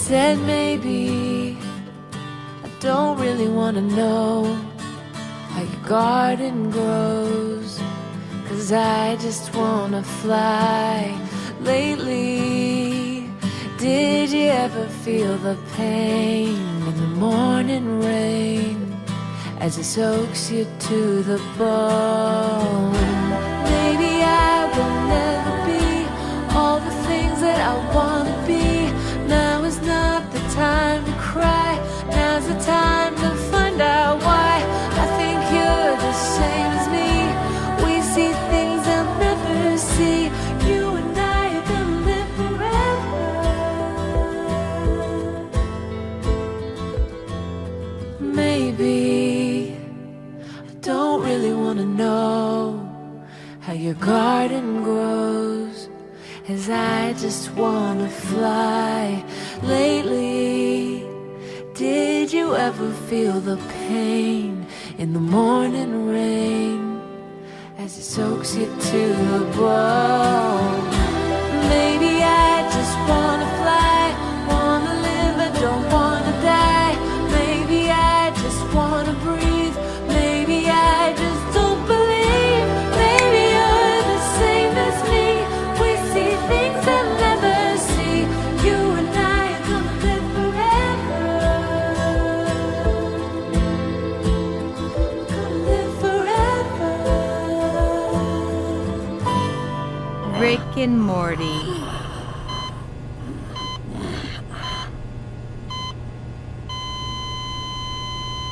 said maybe I don't really wanna know how your garden grows, 'cause I just wanna fly. Lately, did you ever feel the pain in the morning rain as it soaks you to the bone? Maybe I will never be all the things that I wanna be. Now is not the time to cry, now's the time to find out why. I think you're the same as me, we see things they'll never see. You and I are gonna live forever. Maybe I don't really wanna know how your garden grows, as I just wanna fly. Lately, did you ever feel the pain in the morning rain as it soaks you to the bone? Maybe I just wanna fly, wanna live, I don't wanna die. Maybe I just wanna breathe, maybe I just don't believe. Maybe you're the same as me, we see things I'll never see. You and I are gonna live forever. Gonna live forever. Rick and Morty.